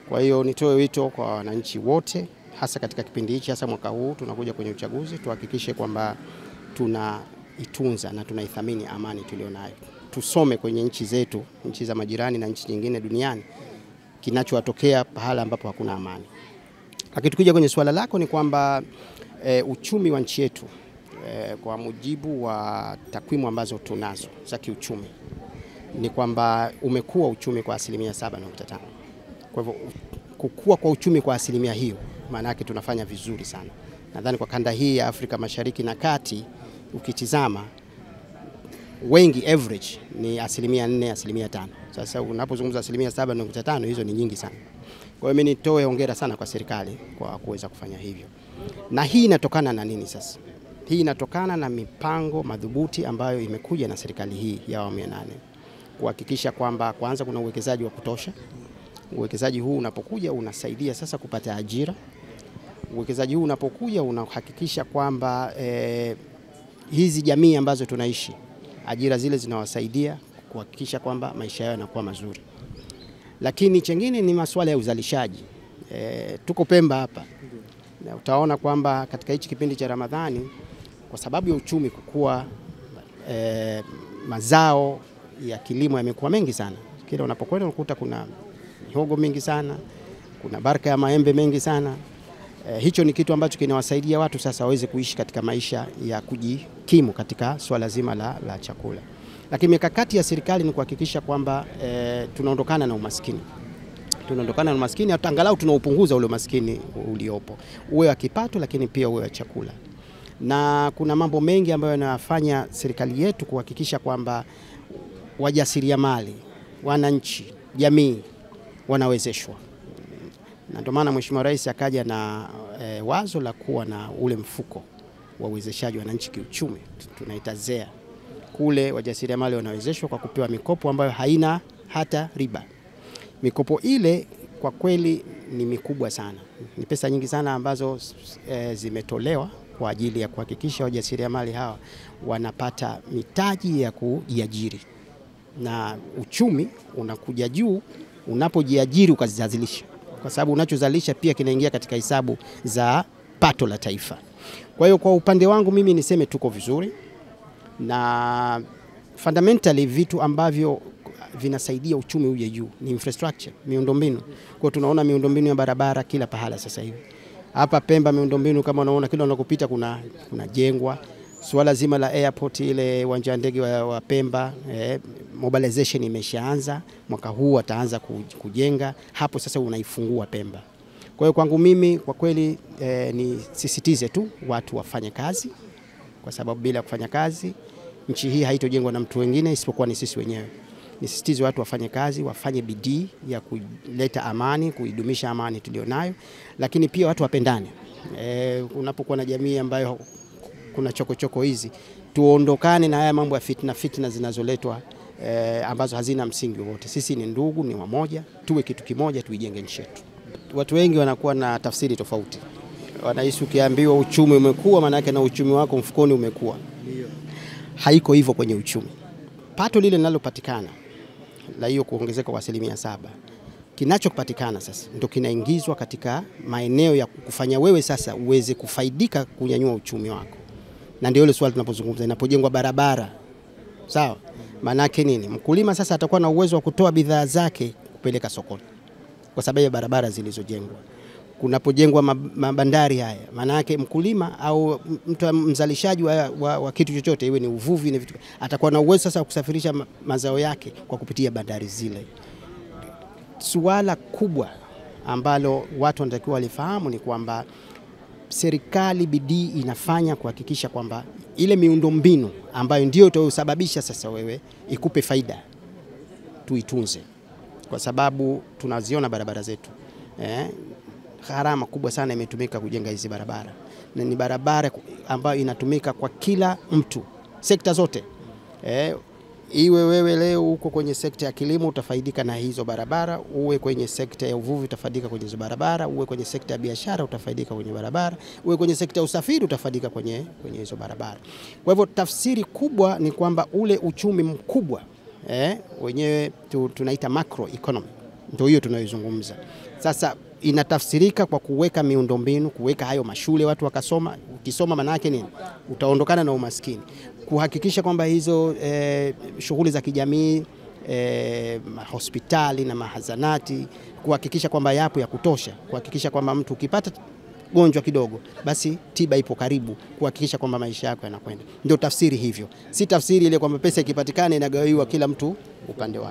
Kwa hiyo nitoe wito kwa wananchi wote, hasa katika kipindi hichi, hasa mwaka huu tunakuja kwenye uchaguzi, tuhakikishe kwamba tunaitunza na tunaithamini amani tulionayo. Tusome kwenye nchi zetu, nchi za majirani na nchi nyingine duniani, kinachotokea pahala ambapo hakuna amani. Lakini tukija kwenye swala lako ni kwamba uchumi wa nchi yetu kwa mujibu wa takwimu ambazo tunazo za kiuchumi ni kwamba umekuwa uchumi kwa 7.5%. Kwa hivyo kukua kwa uchumi kwa asilimia hiyo, maana yake tunafanya vizuri sana. Nadhani kwa kanda hii ya Afrika Mashariki na Kati ukitizama wengi average ni 4%, 5%. Sasa unapozungumza 7.5%, hizo ni nyingi sana. Kwa hiyo mimi nitoe hongera sana kwa serikali kwa kuweza kufanya hivyo. Na hii inatokana na nini sasa? Hii inatokana na mipango madhubuti ambayo imekuja na serikali hii ya awamu ya 8. Kuhakikisha kwamba kwanza kuna uwekezaji wa kutosha. Uwekezaji huu unapokuja unasaidia sasa kupata ajira. Uwekezaji huu unapokuja unahakikisha kwamba hizi jamii ambazo tunaishi, ajira zile zinawasaidia kuhakikisha kwamba maisha yao yanakuwa mazuri. Lakini chengine ni masuala ya uzalishaji. Tuko Pemba hapa. Na utaona kwamba katika hichi kipindi cha Ramadhani, kwa sababu ya uchumi kukua, mazao ya kilimo yamekuwa mengi sana. Kila unapokwenda unakuta kuna mihogo mingi sana, kuna baraka ya maembe mengi sana. Hicho ni kitu ambacho kinawasaidia watu sasa waweze kuishi katika maisha ya kujikimu katika swala zima la chakula. Lakini mikakati ya serikali ni kuhakikisha kwamba tunaondokana na umaskini. Tunaondokana na umaskini, hata angalau tunaupunguza ule umaskini uliopo. Uwe wa kipato lakini pia uwe wa chakula. Na kuna mambo mengi ambayo yanafanya serikali yetu kuhakikisha kwamba wajasiriamali, wananchi, jamii wanawezeshwa. Na ndio maana Mheshimiwa Rais akaja na wazo la kuwa na ule mfuko wa uwezeshaji wananchi kiuchumi, tunaita ZEA. Kule wajasiriamali wanawezeshwa kwa kupewa mikopo ambayo haina hata riba. Mikopo ile kwa kweli ni mikubwa sana. Ni pesa nyingi sana ambazo zimetolewa kwa ajili ya kuhakikisha wajasiriamali hawa wanapata mitaji ya kujiajiri. Na uchumi unakuja juu unapojiajiri ukazalisha. Kwa sababu unachozalisha pia kinaingia katika hesabu za pato la taifa. Kwa hiyo kwa upande wangu mimi niseme tuko vizuri, na fundamentally vitu ambavyo vinasaidia uchumi uje juu ni infrastructure, miundombinu. Kwa tunaona miundombinu ya barabara kila pahala sasa hivi. Hapa Pemba miundombinu kama unaona kila unakopita kuna jengwa. Swala zima la airport ile uwanja wa ndege wa Pemba, mobilization imeshaanza, mwaka huu wataanza kujenga. Hapo sasa unaifungua Pemba. Kwa hiyo kwangu mimi kwa kweli nisisitize tu watu wafanye kazi, kwa sababu bila kufanya kazi nchi hii haitojengwa na mtu wengine isipokuwa ni sisi wenyewe. Nisisitize watu wafanye kazi, wafanye bidii ya kuleta amani, kuidumisha amani tulionayo, lakini pia watu wapendane. Unapokuwa na jamii ambayo kuna chokochoko hizi, tuondokane na haya mambo ya fitna zinazoletwa ambazo hazina msingi wote. Sisi ni ndugu, ni wamoja, tuwe kitu kimoja, tuijenge nchi yetu. Watu wengi wanakuwa na tafsiri tofauti. Wanahisi ukiambiwa uchumi umekuwa maana yake na uchumi wako mfukoni umekuwa. Haiko hivyo kwenye uchumi. Pato lile linalopatikana la hiyo kuongezeka kwa 7%, kinachopatikana sasa ndio kinaingizwa katika maeneo ya kufanya wewe sasa uweze kufaidika kunyanyua uchumi wako. Na ndio ile swali tunapozungumza, inapojengwa barabara, sawa? Maana yake nini? Mkulima sasa atakuwa na uwezo wa kutoa bidhaa zake kupeleka sokoni kwa sababu ya barabara zilizojengwa. Kunapojengwa mabandari haya, maana yake mkulima au mtu mzalishaji wa kitu chochote, iwe ni uvuvi na vitu, atakuwa na uwezo sasa wa kusafirisha mazao yake kwa kupitia bandari zile. Suala kubwa ambalo watu wanatakiwa walifahamu ni kwamba serikali bidii inafanya kuhakikisha kwamba ile miundombinu ambayo ndio itasababisha sasa wewe ikupe faida tuitunze, kwa sababu tunaziona barabara zetu. Gharama kubwa sana imetumika kujenga hizi barabara, na ni barabara ambayo inatumika kwa kila mtu, sekta zote. Iwe wewe leo uko kwenye sekta ya kilimo utafaidika na hizo barabara, uwe kwenye sekta ya uvuvi utafaidika kwenye hizo barabara, uwe kwenye sekta ya biashara utafaidika kwenye barabara, uwe kwenye sekta ya usafiri utafaidika kwenye hizo barabara. Kwa hivyo tafsiri kubwa ni kwamba ule uchumi mkubwa wenyewe tunaita macro economy, Ndio hiyo tunayozungumza. Sasa inatafsirika kwa kuweka miundombinu, kuweka hayo mashule watu wakasoma. Ukisoma maana yake nini? Utaondokana na umaskini. Kuhakikisha kwamba hizo shughuli za kijamii, hospitali na mahazanati, kuhakikisha kwamba yapo ya kutosha, kuhakikisha kwamba mtu ukipata gonjwa kidogo basi tiba ipo karibu, kuhakikisha kwamba maisha yako yanakwenda. Ndio tafsiri hivyo. Si tafsiri ile kwamba pesa ikipatikana inagawiwa kila mtu upande wake.